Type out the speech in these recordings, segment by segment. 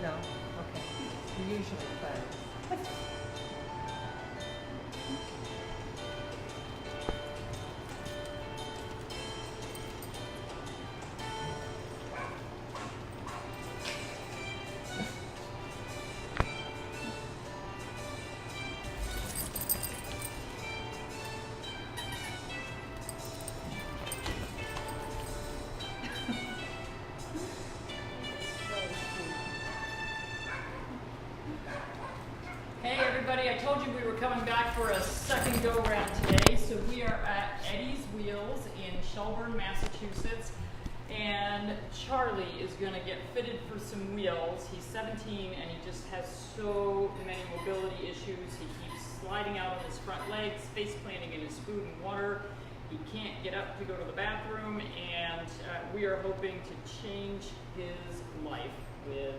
No? Okay. You usually play. Hey everybody, I told you we were coming back for a second go round today. So we are at Eddie's Wheels in Shelburne, Massachusetts. And Charlie is going to get fitted for some wheels. He's 17 and he just has so many mobility issues. He keeps sliding out on his front legs, face planting in his food and water. He can't get up to go to the bathroom, and we are hoping to change his life with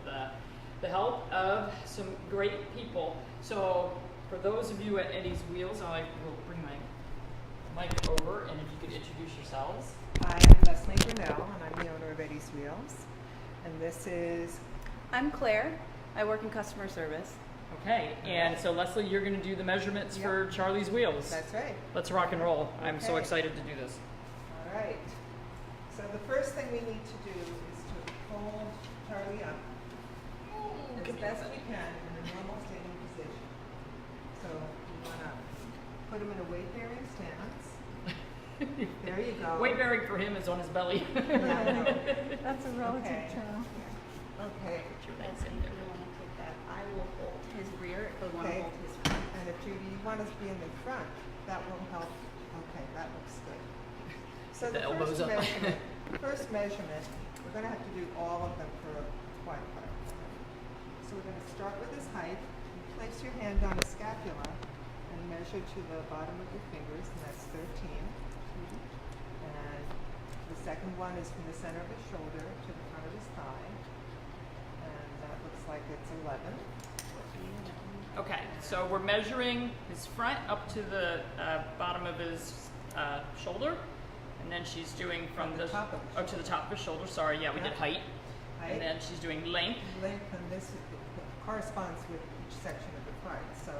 the help of some great people. So for those of you at Eddie's Wheels, I will bring my mic over, and if you could introduce yourselves. Hi, I'm Leslie Grinnell, and I'm the owner of Eddie's Wheels. And this is... I'm Claire. I work in customer service. Okay, and so Leslie, you're going to do the measurements for Charlie's Wheels. That's right. Let's rock and roll. I'm so Okay. excited to do this. All right. So the first thing we need to do is to hold Charlie up as best we can in a normal standing position. So you want to put him in a weight-bearing stance. There you go. Weight bearing for him is on his belly. That's a relative Okay. term. Okay. Put your legs Leslie, in if there. you want to take that, I will hold his rear if you want to Okay. hold his front. And if Judy, you want us to be in the front, that will help. Okay, that looks good. So The the elbows first up. measurement, we're going to have to do all of them for a quad part. So we're going to start with his height. You place your hand on his scapula and measure to the bottom of your fingers, and that's 13. And the second one is from the center of his shoulder to the front of his thigh. And that looks like it's 11. Okay, so we're measuring his front up to the bottom of his shoulder, and then she's doing from the top of his to the top of his shoulder. Sorry, yeah, we did height, Height. and then she's doing length. Length, and this corresponds with each section of the part. So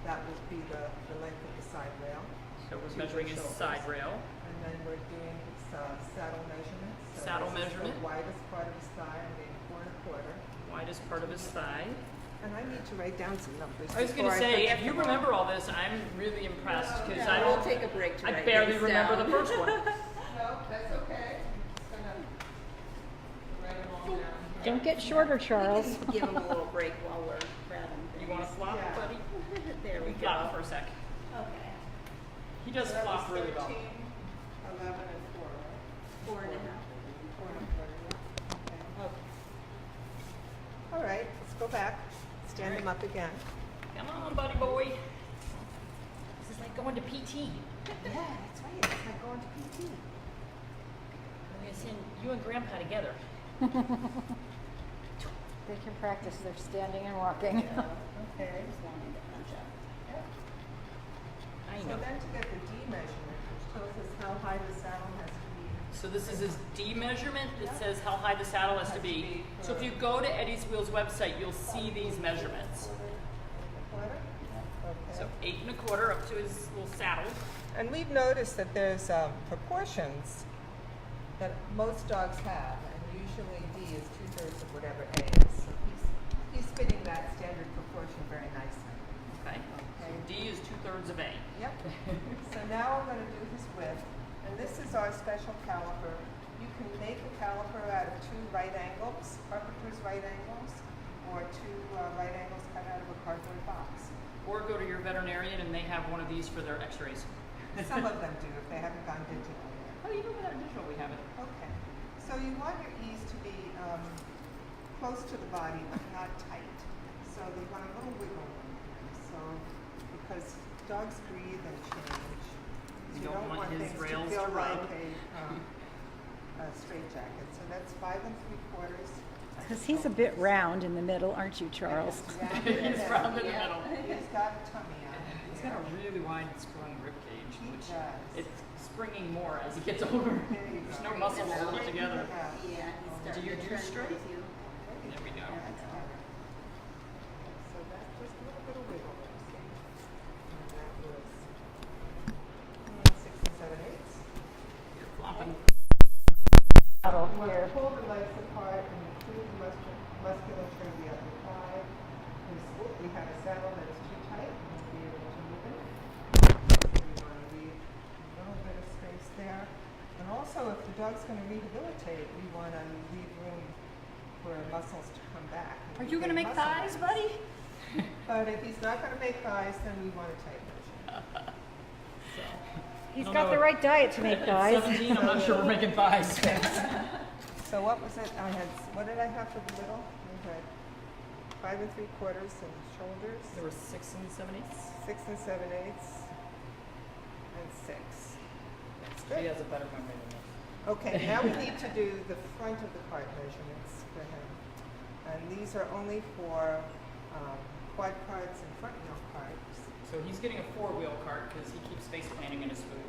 that will be the length of the side rail. So we're to measuring the his shoulders. side rail. And then we're doing his saddle measurement. So Saddle this is measurement. the widest part of his thigh, and then 4 1/4. Widest part of his thigh. And I need to write down some numbers. I was going to before say, forget if you them all. remember all this, I'm really impressed because I We'll don't. take a break to I write barely these remember down. the first one. No, that's okay. I'm just gonna write them all down here. Don't get shorter, Charles. We can give him a little break while we're grabbing You want to things. flop, Yeah. buddy? There we go. Flop for a sec. Okay. He does So that flop was really well. 13, 11, and 4, right? 4 and a half. 4 1/4, yeah. Okay. Okay. All right, let's go back. Stand him up again. Come on, buddy boy. This is like going to PT. Yeah, that's right. It's like going to PT. I'm going to send you and Grandpa together. They can practice their standing and walking. Yeah. Okay. Just wanting to punch up. I So know. then to get the D measurement, which tells us how high the saddle has to be. So this is his D measurement. It says how high the saddle has to be. So if you go to Eddie's Wheels website, you'll see these measurements. 1/4? Okay. So 8 1/4 up to his little saddle. And we've noticed that there's proportions that most dogs have, and usually D is 2/3 of whatever A is. So he's fitting that standard proportion very nicely. Okay. So D is 2/3 of A. Yep. So now we're going to do his width, and this is our special caliper. You can make a caliper out of 2 right angles, carpenter's right angles, or 2 right angles cut out of a cardboard box. Or go to your veterinarian and they have one of these for their x-rays. Some of them do if they haven't gone digital yet. Oh, even without digital, we have it. Okay. So you want your E's to be close to the body, but not tight. So they want a little wiggle room. So because dogs breathe and change, You don't want his things rails to feel to rub. like a straight jacket. So that's 5 3/4. Because he's a bit round in the middle, aren't you, Charles? He's round in the middle. He's got a tummy on him. He's got a really wide sprung rib cage, He which does. it's springing more as he gets older. There you There's go. no muscle to hold it together. Yeah. Yeah, he's starting you to do turn straight? towards you. There we go. That's better. dog's going to rehabilitate, we want to leave room for muscles to come back. Are you gonna make thighs, buddy? But if he's not going to make thighs, then we want a tight version. So, He's don't got know the if- right diet to make At thighs. 17, I'm not sure we're making thighs. so what was it? What did I have for the middle? I had 5 3/4 and shoulders, There were 6 and 7/8. 6 7/8, and 6. That's She good. has a better memory than me. Okay, now we need to do the front of the cart measurements for him. And these are only for quad carts and front wheel carts. So he's getting a 4-wheel cart because he keeps face planting in his food.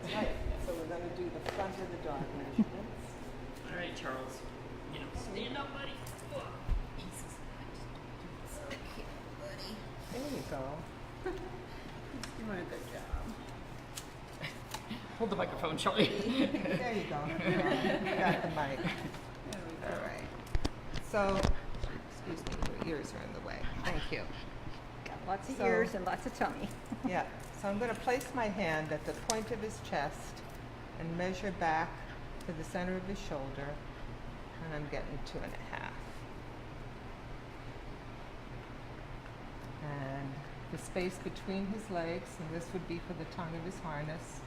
That's right. So we're going to do the front of the dog measurements. All right, Charles. You know, stand up, buddy. Oh, Jesus. There you go. He's doing a good job. Hold the microphone, Charlie. There you go. You got the mic. There we go. All right. So, excuse me, your ears are in the way. Thank you. Got lots of So- ears and lots of tummy. Yeah. So I'm going to place my hand at the point of his chest and measure back to the center of his shoulder, and I'm getting 2.5. And the space between his legs, and this would be for the tongue of his harness,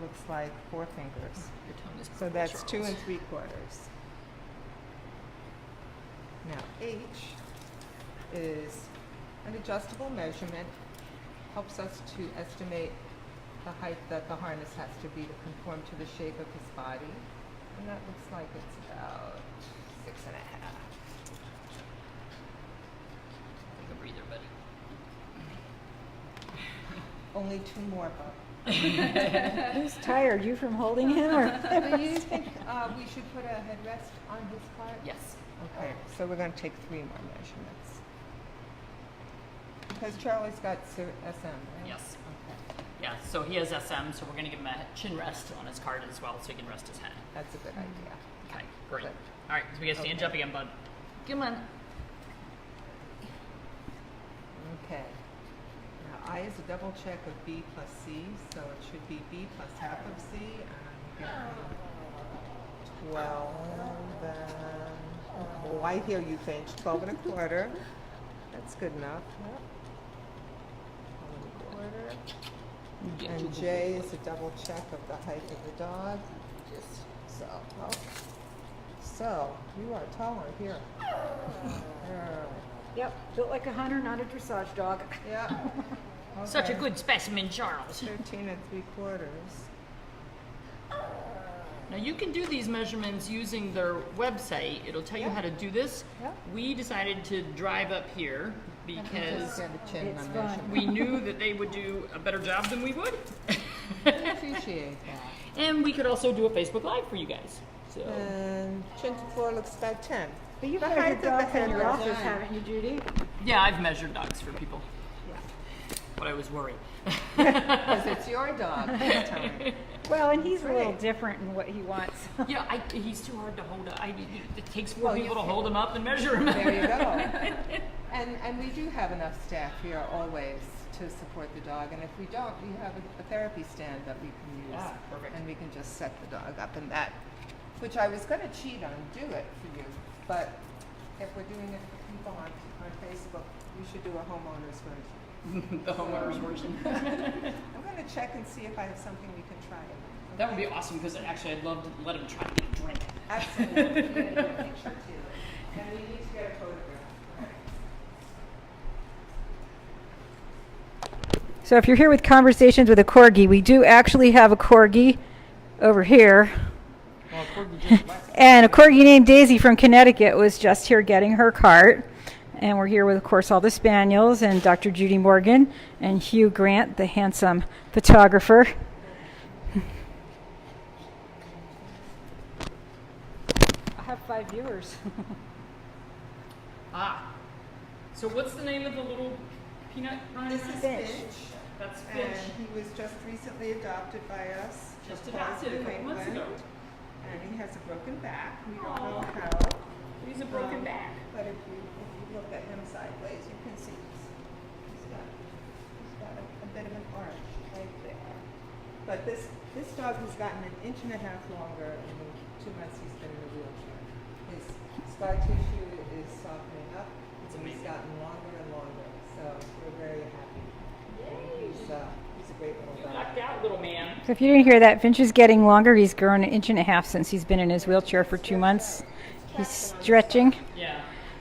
looks like 4 fingers. Your tongue is So purple, that's 2 Charles. 3/4. Now H is an adjustable measurement, helps us to estimate the height that the harness has to be to conform to the shape of his body. And that looks like it's about 6.5. Take a breather, buddy. Only 2 more, Bob. Who's tired? You from holding him or? Do you think we should put a headrest on his cart? Yes. Okay, so we're going to take 3 more measurements. Because Charlie's got SM, right? Yes. Okay, Yeah, so he has SM, so we're going to give him a chin rest on his cart as well so he can rest his head. that's a good idea. Okay, great. Good. All right, so we got to stand Okay. up again, bud. Come on. Okay. Now, I is a double check of B plus C, so it should be B plus half of C, and I'm getting 12, and, oh, I hear you, Finch, 12 1/4. That's good enough. Yep. 12 1/4. And J is a double check of the height of the dog. Just so. Oh. So, you are taller here. Yep, built like a hunter, not a dressage dog. Yeah. Such a Okay. good specimen, Charles. 13 3/4. Now you can do these measurements using their website. It'll tell you Yeah. how to do this. Yeah. We decided to drive up here because Just get a chin It's on fun. measurement. we knew that they would do a better job than we would. I appreciate that. And we could also do a Facebook Live for you guys. So And chin to floor looks about 10. But you've The measured height of the dogs in head your is office, 9. haven't you, Judy? yeah, I've measured dogs for people, Yeah. but I was worried. Because it's your dog this time. Well, and he's a little Great. different in what he wants. Yeah, he's too hard to hold. It takes 4 Well, you people to can- hold him up and measure him. There you go. And we do have enough staff here always to support the dog. And if we don't, we have a therapy stand that we can use. Ah, perfect. And we can just set the dog up in that, which I was going to cheat on, do it for you. But if we're doing it for people on Facebook, we should do a homeowner's version. The homeowner's version. I'm going to check and see if I have something we can try. That would be awesome because actually I'd love to let him try to get a drink. Absolutely. We gotta get a picture too. And we need to get a photograph. All right. So if you're here with Conversations with a Corgi, we do actually have a Corgi over here. Well, Corgi just left. And a Corgi named Daisy from Connecticut was just here getting her cart. And we're here with, of course, all the Spaniels and Dr. Judy Morgan and Hugh Grant, the handsome photographer. I have 5 viewers. Ah. So what's the name of the little peanut runner? This is Finch. Finch. That's And Finch. he was just recently adopted by us. Just from adopted a New couple months England. ago. And he has a broken back. We don't know Aw. how. He's a broken back. But if you look at him sideways, you can see he's got a bit of an arch right there. But this dog has gotten 1.5 inches longer in 2 months he's been in a wheelchair. His scar tissue is softening up. It's He's amazing. gotten longer and longer, so we're very happy. He's a great little You dog. knocked out, little man. So if you didn't hear that, Finch is getting longer. He's grown an inch and a half since he's been in his wheelchair for 2 months. He's stretching. Yeah.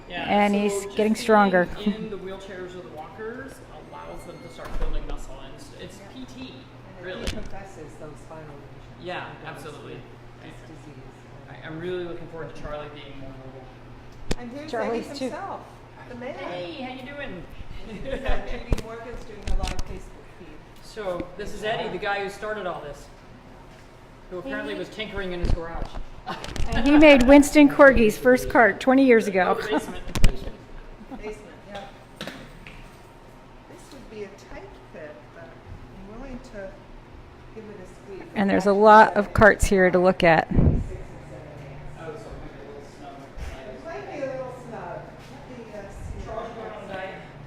Yeah. And so he's just getting being stronger. In the wheelchairs or the walkers allows them to start building muscle, and it's PT, And really. it decompresses those spinal lesions. Yeah, and those- absolutely. This disease. I'm really looking forward to Charlie being more mobile. And here's Charlie's Eddie too. himself, the man. Hey, how you doing? Judy Morgan's doing a live Facebook feed. So this is Eddie, the guy who started all this, who apparently was tinkering in his garage. And he made Winston Corgi's first cart 20 years ago. Basement. Basement, yeah. This would be a tight fit, but I'm willing to give it a squeeze. And there's a lot of carts here to look at. It might be a little snug.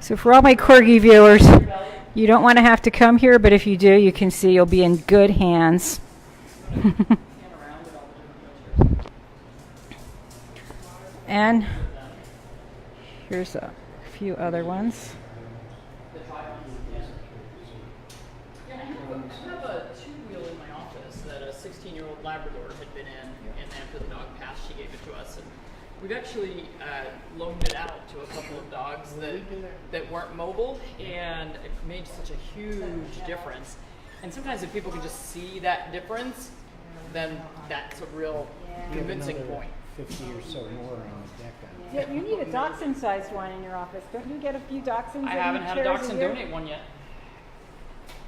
So for all my Corgi viewers, you don't want to have to come here, but if you do, you can see you'll be in good hands. And here's a few other ones. Yeah, I have a two-wheel in my office that a 16-year-old Labrador had been in, and after the dog passed, she gave it to us. And we've actually loaned it out to a couple of dogs that weren't mobile, and it made such a huge difference. And sometimes if people can just see that difference, then that's a real convincing point. 50 or so more on the deck. Yeah, you need a dachshund-sized one in your office. Don't you get a few dachshunds? I haven't had a dachshund donate one yet.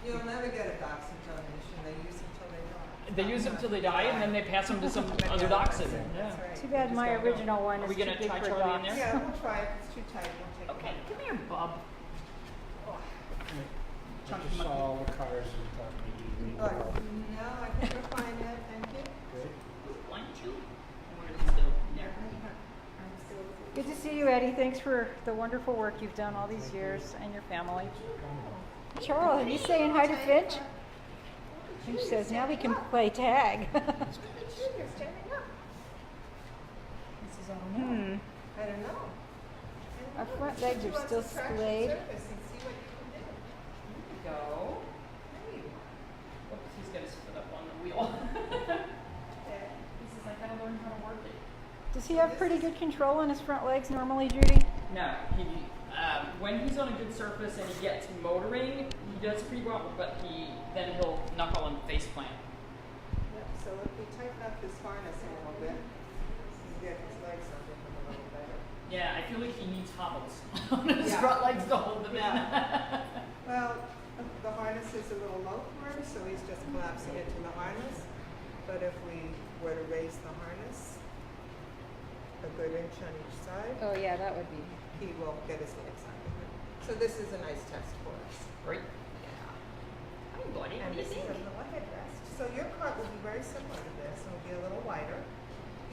You'll never get a dachshund donation. They use them till they die. They use them till they die, and then they pass them to some other dachshund. Yeah. That's right. Too bad my original one Are is we too gonna big try for Charlie in dogs. there? Yeah, we'll try it. If it's too tight, we'll take Okay, it. come here, bub. I just saw all the cars and thought maybe you Oh, no, I think we're fine yet. Thank you. good. Line two. Or is it still there? Good to see you, Eddie. Thanks for the wonderful work you've done all these years and your family. Charles, are you saying hi to Finch? Finch says now we can play tag. You're standing up. Hmm. I don't know. Our front legs are still splayed. Surface and see what you can do. Go. There you Oops, he's got his foot up on the wheel. Okay. He says, I gotta learn how to work it. Does he have pretty good control on his front legs normally, Judy? No, when he's on a good surface and he gets motoring, he does pretty well, but then he'll knuckle and face plant. Yep, so if we tighten up his harness a little bit, we can get his legs under him a little better. Yeah, I feel like he needs hobbles on his Yeah. front legs to hold them in. Well, the harness is a little low for him, so he's just collapsing into the harness. But if we were to raise the harness a good inch on each side, Oh yeah, that would be. he will get his legs under him. So this is a nice test for us. Great. Hi, buddy. And What do you this is think? a little headrest. So your cart will be very similar to this. It'll be a little wider.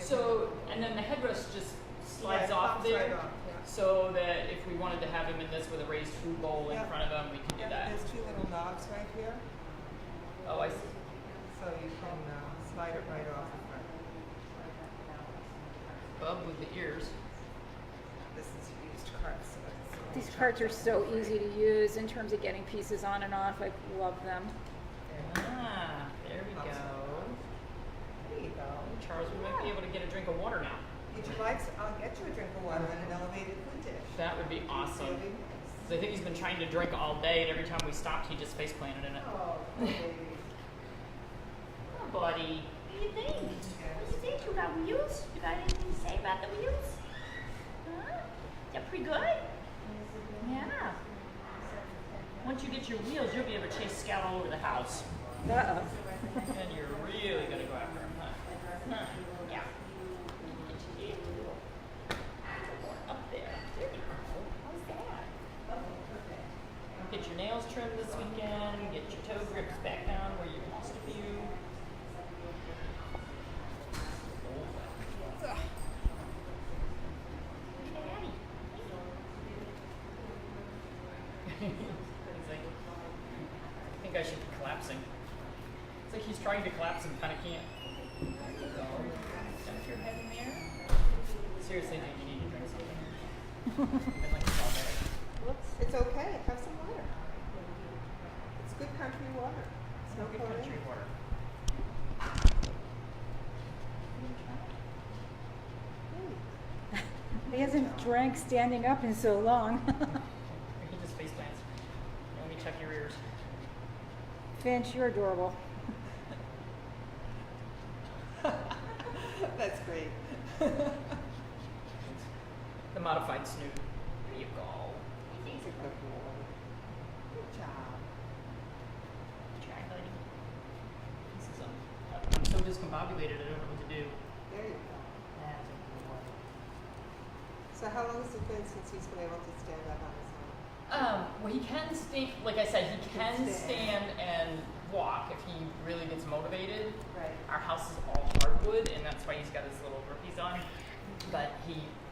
So, and then the headrest just slides Yeah, it off pops there. right off, yeah. So that if we wanted to have him in this with a raised food bowl in Yeah. front of him, we can do Yeah, that. there's two little knobs right here, Oh, I see. so you can slide it right off the front. Bub with the ears. This is a used cart, so it's These carts are so easy to use in terms of getting pieces on and off. I love them. Ah, there we go. There you go. Charles, we might be able to get a drink of water now. Would you like? I'll get you a drink of water and an elevated food dish. That would be awesome. Really nice. 'Cause I think he's been trying to drink all day, and every time we stopped, he just face planted in it. Oh, baby. Oh, buddy. What do you think? What do you think? You got wheels? You got anything to say about the wheels? Huh? They're pretty good? Yeah. Once you get your wheels, you'll be able to chase Scout all over the house. Uh-oh. And you're really gonna go after him, huh? Huh. Yeah. Up there. There you go. How's that? Get your nails trimmed this weekend. Get your toe grips back on where you're supposed to be. Daddy. He's like, I think I should be collapsing. It's like he's trying to collapse and kind of can't. There you go. in there? Seriously, dude, you need to drink something. I've been like this all day. Whoops. It's okay, have some water. It's good country water. It's no Good chlorine. country water. Hey, He hasn't drank standing up in so long. He just face plants. Let me check your ears. Finch, you're adorable. That's great. The modified snoot. There you go. He's a good boy. Good job. Try, buddy. This is I'm so discombobulated, I don't know what to do. There you go. That's a good boy. So how long has it been since he's been able to stand up on his own? Well, he can stand, like I said, he can Stand. stand and walk if he really gets motivated. Right. Our house is all hardwood, and that's why he's got his little grippies on. But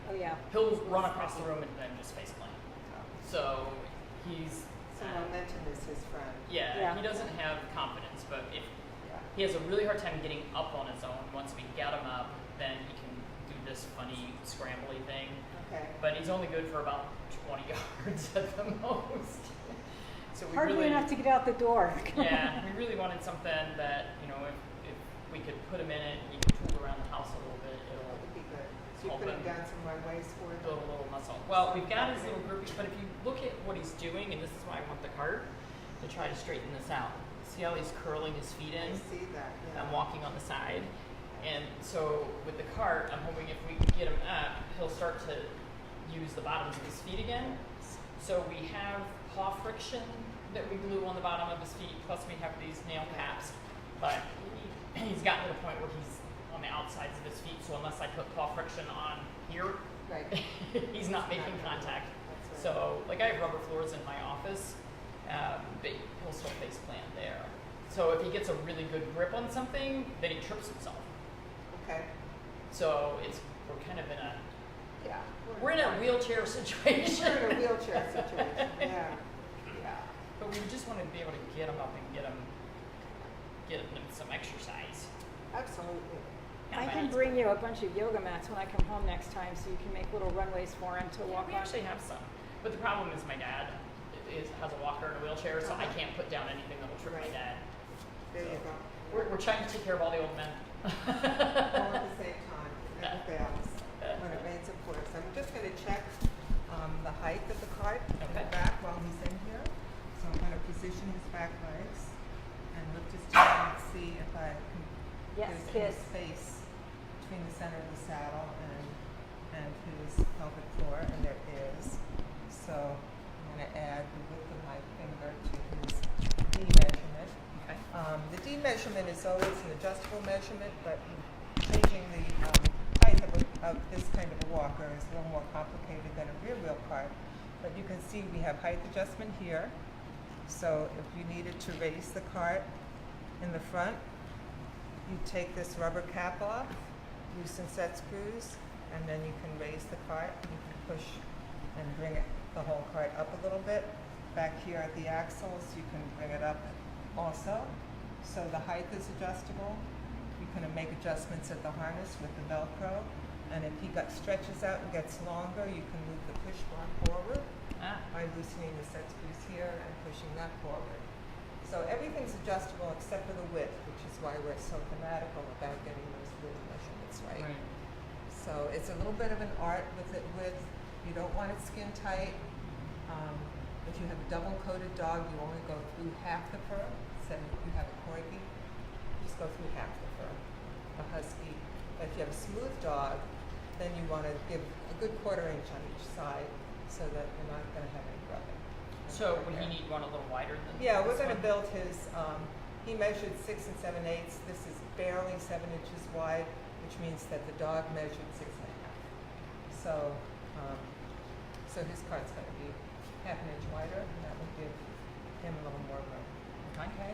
Oh yeah. he'll run across the room and then just face plant. So he's, So momentum is his friend. yeah, Yeah. he doesn't have confidence, but if Yeah. he has a really hard time getting up on his own, once we get him up, then he can do this funny scrambly thing. Okay. But he's only good for about 20 yards at the most. So we Hardly really, enough to get out the door. yeah, we really wanted something that, you know, if we could put him in it, he could tool around the house a little bit, That it'll would be good. So you Open. put him down some runways for him? build a little muscle. Well, we've got his little groupie, but if you look at what he's doing, and this is why I want the cart, to try to straighten this out. See how he's curling his feet I in? see that, yeah. I'm walking on the side. And so with the cart, I'm hoping if we get him up, he'll start to use the bottoms of his feet again. So we have paw friction that we glue on the bottom of his feet, plus we have these nail caps. But he's gotten to the point where he's on the outsides of his feet, so unless I put paw friction on here, Right. he's not making contact. That's right. So, like I have rubber floors in my office, but he'll still face plant there. So if he gets a really good grip on something, then he trips himself. Okay. So we're kind of in a, Yeah. we're in a wheelchair situation. We're in a wheelchair situation, yeah. Yeah. But we just want to be able to get him up and get him some exercise. Absolutely. Yeah, I but can it's- bring you a bunch of yoga mats when I come home next time, so you can make little runways for him to Yeah, walk we on. actually have some. But the problem is my dad has a walker and a wheelchair, so I can't put down anything that'll trip my Right. dad. There you go. We're trying to take care of all the old men. All at the same time, it never fails when it rains, of course. I'm just gonna check, the height of the cart in the Okay. back while he's in here. So I'm gonna position his back legs and lift his chin and see if I can Yes, there's any kiss. space between the center of the saddle and his pelvic floor, and there is. So I'm gonna add the width of my finger to his D measurement. Okay. The D measurement is always an adjustable measurement, but changing the height of this kind of a walker is a little more complicated than a rear wheel cart. But you can see we have height adjustment here. So if you needed to raise the cart in the front, you take this rubber cap off, loosen set screws, and then you can raise the cart. You can push and bring it, the whole cart up a little bit. Back here at the axles, you can bring it up also. So the height is adjustable. You can make adjustments at the harness with the Velcro. And if he stretches out and gets longer, you can move the push bar forward by loosening the set screws here and pushing that forward. So everything's adjustable except for the width, which is why we're so fanatical about getting those width measurements right. So it's a little bit of an art with it. You don't want it skin tight. If you have a double coated dog, you only go through half the fur. So if you have a Corgi, just go through half the fur. A Husky. But if you have a smooth dog, then you want to give a good 1/4 inch on each side so that you're not going to have any rubbing. So would he need one a little wider than Yeah, we're this going to one? build his, he measured 6 7/8. This is barely 7 inches wide, which means that the dog measured 6 1/2. So, so his cart's going to be 1/2 inch wider, and that will give him a little more room. Okay.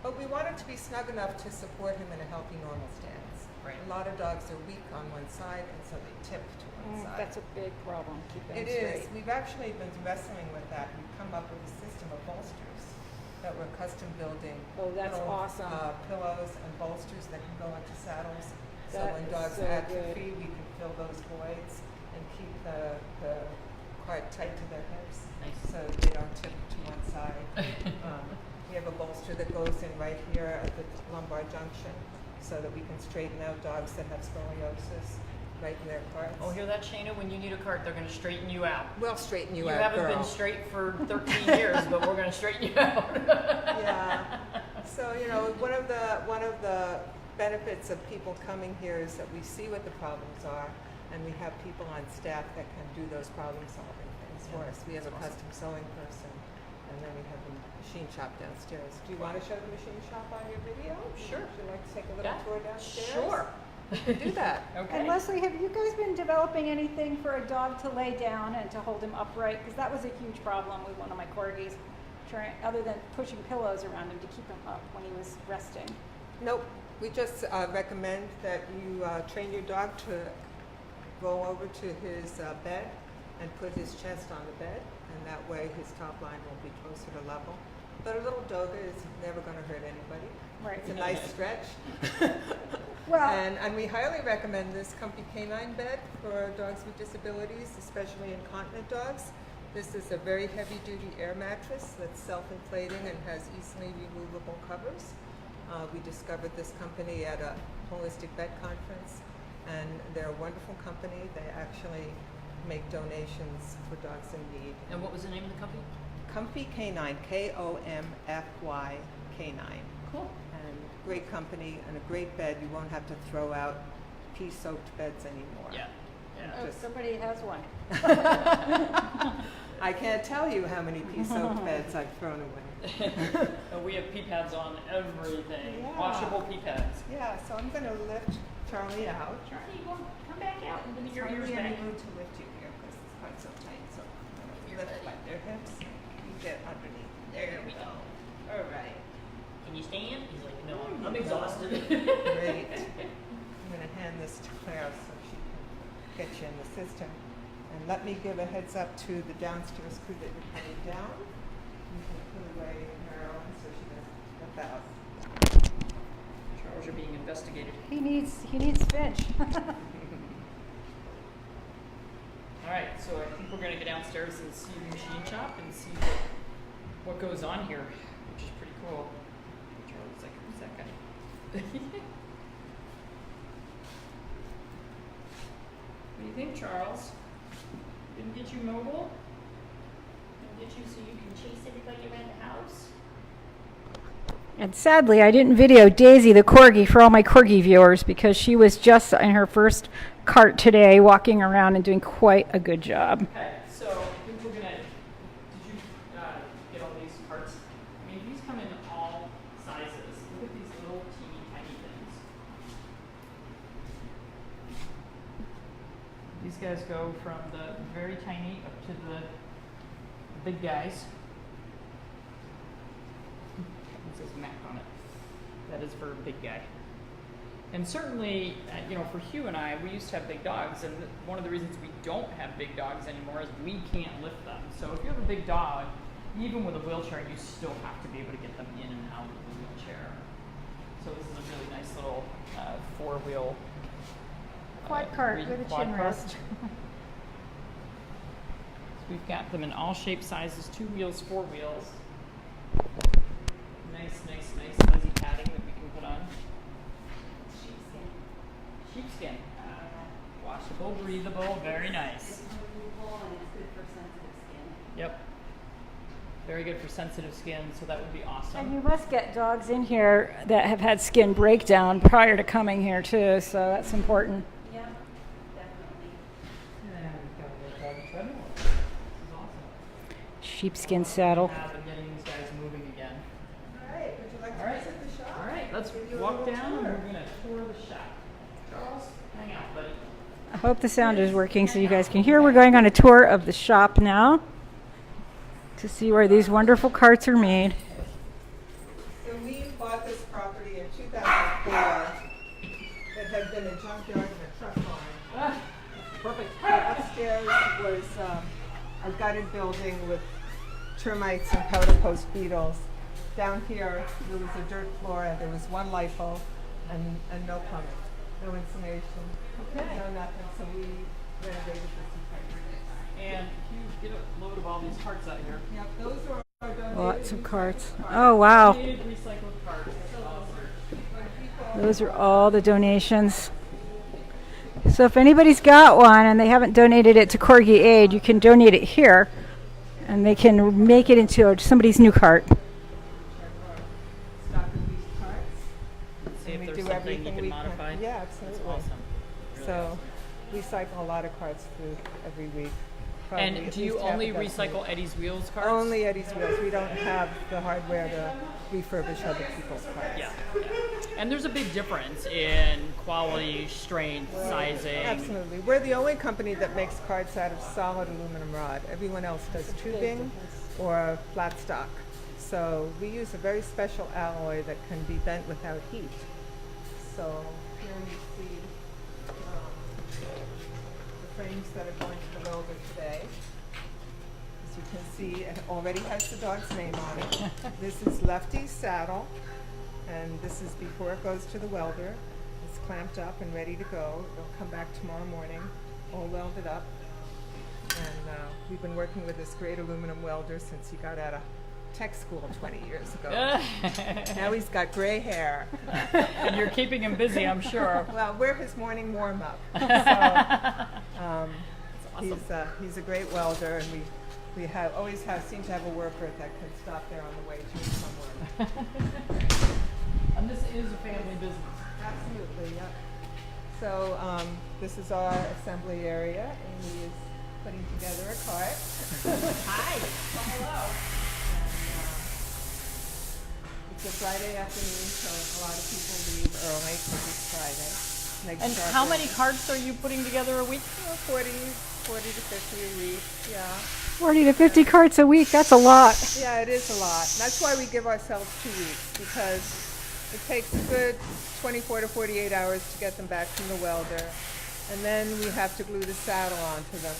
But we want it to be snug enough to support him in a healthy, normal stance. Right. A lot of dogs are weak on one side, and so they tip to one side. That's a big problem, keeping It them straight. is. We've actually been wrestling with that. We've come up with a system of bolsters that we're custom building. Oh, that's little, awesome. Pillows and bolsters that can go into saddles So That when is dogs so atrophy, we can fill those voids and keep the cart tight to their hips. Nice. So they don't tip to one side. We have a bolster that goes in right here at the lumbar junction so that we can straighten out dogs that have scoliosis right in their carts. Oh, hear that, Shayna? When you need a cart, they're going to straighten you out. We'll straighten you You out, haven't girl. been straight for 13 years, but we're going to straighten you out. Yeah. So, you know, one of the benefits of people coming here is that we see what the problems are, and we have people on staff that can do those problem-solving things for us. We have a custom sewing person, and then we have a machine shop downstairs. Do you want to show the machine shop on your video? Sure. Would you like to take a little Yeah. tour downstairs? Sure. Do that. Okay. And Leslie, have you guys been developing anything for a dog to lay down and to hold him upright? Because that was a huge problem with one of my corgis, other than pushing pillows around him to keep him up when he was resting. Nope. We just recommend that you train your dog to go over to his bed and put his chest on the bed, and that way his top line will be closer to level. But a little Doga is never going to hurt anybody. Right. It's a nice stretch. Well, And we highly recommend this Comfy Canine bed for dogs with disabilities, especially incontinent dogs. This is a very heavy-duty air mattress that's self-inflating and has easily removable covers. We discovered this company at a holistic vet conference, and they're a wonderful company. They actually make donations for dogs in need. And what was the name of the company? Comfy Canine, Komfy K9. Cool. And great company and a great bed. You won't have to throw out pee-soaked beds anymore. Yeah. Yeah. oh, somebody has one. I can't tell you how many pee-soaked beds I've thrown away. We have pee pads on everything. Yeah. Washable pee pads. Yeah, so I'm going to lift Charlie out. Charlie, you want come back out and give me your It's ears hardly back. any room to lift you here because it's quite so tight. So I'm going to lift by their hips. You get underneath. There we go. All right. Can you stand? He's like, no, I'm exhausted. Great. I'm going to hand this to Claire so she can get you in the system. And let me give a heads up to the downstairs crew that you're coming down. You can put away heroin so she doesn't flip out. Charles, you're being investigated. He needs Finch. All right, so I think we're going to go downstairs and see the machine shop and see what goes on here, which is pretty cool. Charlie's like, who's that guy? What do you think, Charles? Didn't get you mobile? I'll get you so you can chase everybody around the house. And sadly, I didn't video Daisy the corgi for all my corgi viewers because she was just in her first cart today, walking around and doing quite a good job. Okay, so I think we're gonna. Did you get all these carts? I mean, these come in all sizes. Look at these little teeny tiny things. These guys go from the very tiny up to the big guys. It says Mac on it. That is for a big guy. And certainly, for Hugh and I, we used to have big dogs, and one of the reasons we don't have big dogs anymore is we can't lift them. So if you have a big dog, even with a wheelchair, you still have to be able to get them in and out of the wheelchair. So this is a really nice little four-wheel Quad cart with a quad chin cart. rest. So we've got them in all shapes, sizes, 2 wheels, 4 wheels. Nice fuzzy padding that we can put on. Sheepskin. Washable, breathable, very nice. Yep. Very good for sensitive skin, so that would be And awesome. you must get dogs in here that have had skin breakdown prior to coming here too, so that's important. Yeah, definitely. And we've got a little doggy treadmill. This is awesome. Sheepskin saddle. Have been getting these guys moving again. All right. Would you like to All right. visit the shop? All right, let's Give you a walk little down and tour. we're gonna tour the shop. Charles, hang out, buddy. I hope the sound is working so you guys can hear. We're going on a tour of the shop now to see where these wonderful carts are made. So we bought this property in 2004. It had been a junkyard and a truck line. Perfect. Upstairs was a gutted building with termites and powder post beetles. Down here, there was a dirt floor and there was one light bulb and no plumbing. no insulation, Okay. no nothing, so we renovated this entire. And you get a load of all these carts out here. Yep, those are our donated Lots of recycled carts. carts. Oh, wow. Donated recycled carts. That's awesome. When people- Those are all the donations. So if anybody's got one and they haven't donated it to Corgi Aid, you can donate it here, and they can make it into somebody's new cart. Stock of these carts. See And if we there's do something you everything can we modify. Yeah, That's absolutely. awesome. Really So we cycle a lot of carts through every week. Probably And at do you least half only a dozen. recycle Eddie's Wheels carts? Only Eddie's Wheels. We don't have the hardware to refurbish other people's carts. Yeah. And there's a big difference in quality, strength, sizing. Absolutely. We're the only company that makes carts out of solid aluminum rod. Everyone else does tubing or flat stock. So we use a very special alloy that can be bent without heat. So here you see the frames that are going to the welder today. As you can see, it already has the dog's name on it. This is Lefty's saddle, and this is before it goes to the welder. It's clamped up and ready to go. It'll come back tomorrow morning, all welded up. And we've been working with this great aluminum welder since he got out of tech school 20 years ago. Now he's got gray hair. And you're keeping him busy, I'm sure. Well, we're his morning warm-up. So, awesome. he's a great welder, and we seem to have a worker that can stop there on the way to somewhere. And this is a family business. Absolutely, yeah. So this is our assembly area. Amy is putting together a cart. Hi. Oh, hello. It's a Friday afternoon, so a lot of people leave early because it's Friday. They And start how their- many carts are you putting together a week? 40 to 50 a week, yeah. 40 to 50 carts a week, that's a lot. Yeah, it is a lot. That's why we give ourselves 2 weeks, because it takes a good 24 to 48 hours to get them back from the welder. And then we have to glue the saddle onto them.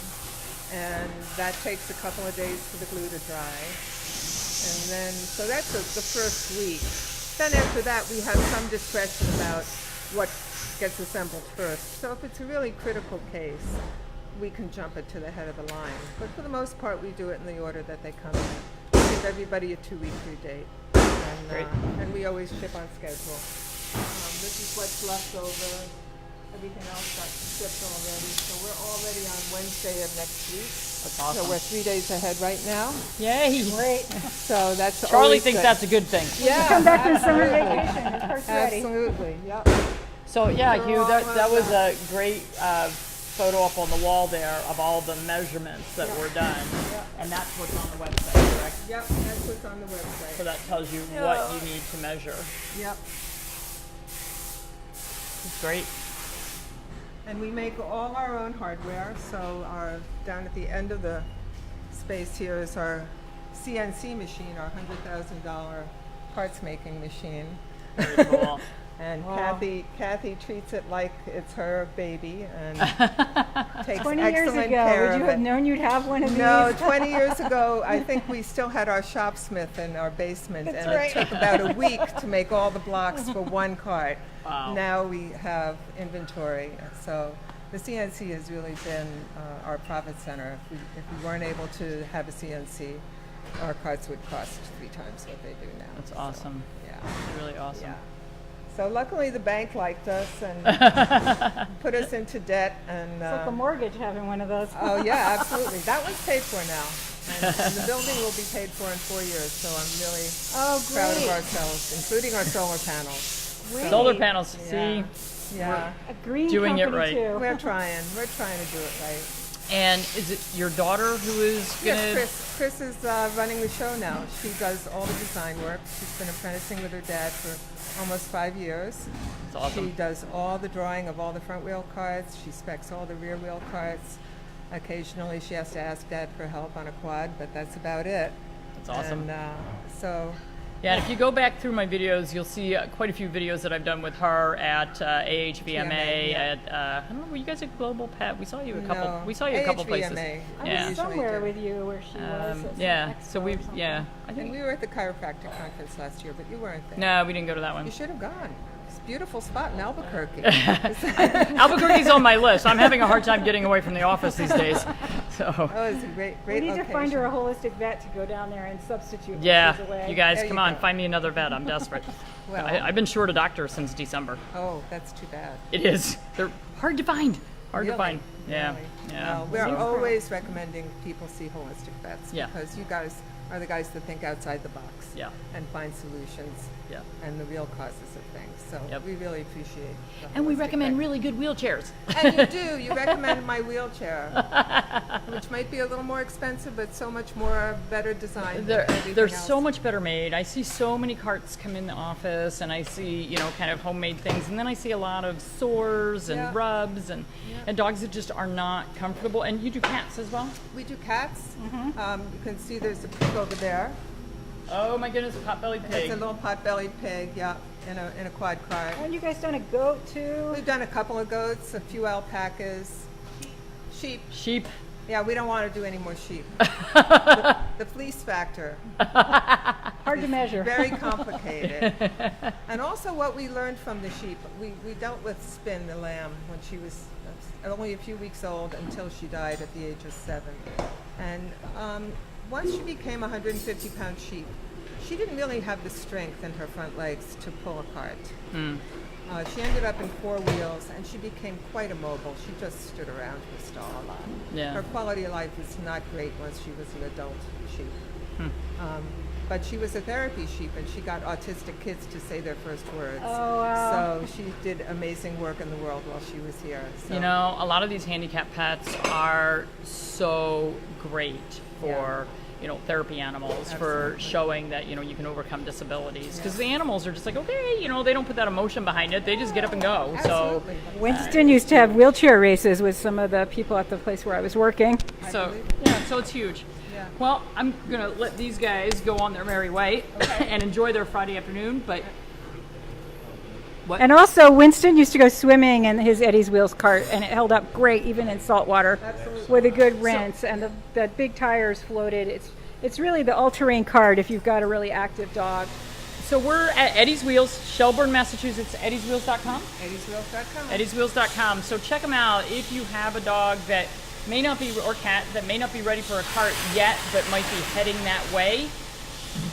And that takes a couple of days for the glue to dry. And then, so that's the first week. Then after that, we have some discretion about what gets assembled first. So if it's a really critical case, we can jump it to the head of the line. But for the most part, we do it in the order that they come in. We give everybody a 2-week due date. Great. And we always ship on schedule. This is what's left over. Everything else got shipped already. So we're already on Wednesday of next week. That's So awesome. we're 3 days ahead right now. Yay. Great. So that's Charlie always thinks good. that's a good thing. Yeah, Come back from summer absolutely. vacation, your cart's ready. Absolutely, yep. So yeah, They're Hugh, all that was lined a great photo up on the wall there of all the measurements that were done. Yeah. And that's what's on the website, correct? Yep, that's what's on the website. So that tells you what you need to measure. Yep. It's great. And we make all our own hardware. So down at the end of the space here is our CNC machine, our $100,000 parts making machine. Very cool. And Wow. Kathy treats it like it's her baby and takes 20 years excellent ago, care would you of have it. known you'd have one of No, these? 20 years ago, I think we still had our shopsmith in our basement, That's and right. it took about a week to make all the blocks for one cart. Wow. Now we have inventory, so the CNC has really been our profit center. If we weren't able to have a CNC, our carts would cost 3 times what they do now. That's So, awesome. yeah. It's really awesome. Yeah. So luckily the bank liked us and put us into debt and It's like a mortgage having one of those. oh yeah, absolutely. That one's paid for now. And the building will be paid for in 4 years, so I'm really proud of great. ourselves, including our solar panels. Great. Solar panels, Yeah. see? Yeah. A green Doing it company right. too. We're trying to do it right. And is it your daughter who is gonna? Yes, Chris is running the show now. She does all the design work. She's been apprenticing with her dad for almost 5 years. That's awesome. She does all the drawing of all the front wheel carts. She specs all the rear wheel carts. Occasionally she has to ask Dad for help on a quad, but that's about it. That's awesome. And so Yeah, and if you go back through my videos, you'll see quite a few videos that I've done with her at AHVMA. VMA, yeah. At I don't know, were you guys at Global Pet? We saw you a couple. No, We saw you a couple places. AHVMA. I Yeah. was somewhere with you where she was. at some Yeah. expo So or we something. yeah. I And think we were at the chiropractic conference last year, but you weren't there. no, we didn't go to that You one. should have gone. It's a beautiful spot in Albuquerque. Albuquerque's on my list. I'm having a hard time getting away from the office these days. So. Oh, it's a great We need location. to find her a holistic vet to go down there and substitute when Yeah, she's away. you guys, There come you on, go. find me another vet. I'm desperate. Well- I've been short a doctor since December. Oh, that's too bad. It is. They're hard to find. Hard to Really? find. Yeah. Really? Yeah. Well, we're So- always recommending people see holistic vets Yeah. because you guys are the guys that think outside the box Yeah. and find solutions Yeah. and the real causes of things. So Yep. we really appreciate the And we holistic recommend vet. really good wheelchairs. And you do. You recommend my wheelchair, which might be a little more expensive, but so much more better designed. They're, than everything they're else. so much better made. I see so many carts come in the office, and I see, you know, kind of homemade things, and then I see a lot of sores and Yeah. rubs and dogs that just are not comfortable. And you do cats as well? We do cats. Mm-hmm. You can see there's a pig over there. Oh my goodness, pot-bellied pig. It's a little pot-bellied pig, yeah, in a quad cart. Haven't you guys done a goat too? We've done a couple of goats, a few alpacas, sheep. Sheep. Yeah, we don't want to do any more sheep. The fleece factor, Hard to measure. very complicated. And also what we learned from the sheep, we dealt with Spin, the lamb, when she was only a few weeks old until she died at the age of 7. And once she became a 150-pound sheep, she didn't really have the strength in her front legs to pull a cart. She ended up in 4 wheels, and she became quite immobile. She just stood around her stall a lot. Yeah. Her quality of life was not great once she was an adult sheep. But she was a therapy sheep, and she got autistic kids to say their first words. Oh, wow. So she did amazing work in the world while she was here. So. You know, a lot of these handicapped pets are so great for, you know, therapy animals, for showing that, you know, you can overcome disabilities. Because the animals are just like, okay, you know, they don't put that emotion behind it. They just get up and go. Absolutely. Winston used to have wheelchair races with some of the people at the place where I was working. So, yeah, so it's huge. Yeah. Well, I'm going to let these guys go on their merry way and enjoy their Friday afternoon, but what? And also, Winston used to go swimming in his Eddie's Wheels cart, and it held up great even in salt water with a good rinse. And the big tires floated. It's really the all-terrain cart if you've got a really active dog. So we're at Eddie's Wheels, Shelburne, Massachusetts, eddieswheels.com? EddiesWheels.com. eddieswheels.com. So check them out if you have a dog that may not be, or cat, that may not be ready for a cart yet, but might be heading that way.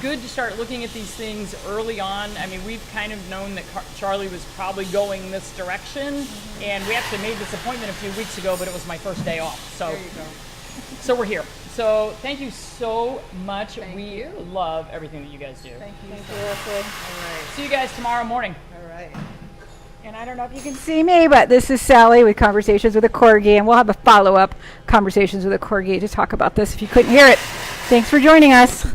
Good to start looking at these things early on. I mean, we've kind of known that Charlie was probably going this direction, and we actually made this appointment a few weeks ago, but it was my first day off. So, There you go. so we're here. So thank you so much. Thank we you. love everything that you guys do. Thank you. Thank you, Leslie. All right. See you guys tomorrow morning. All right. And I don't know if you can see me, but this is Sally with Conversations with a Corgi, and we'll have a follow-up Conversations with a Corgi to talk about this if you couldn't hear it. Thanks for joining us.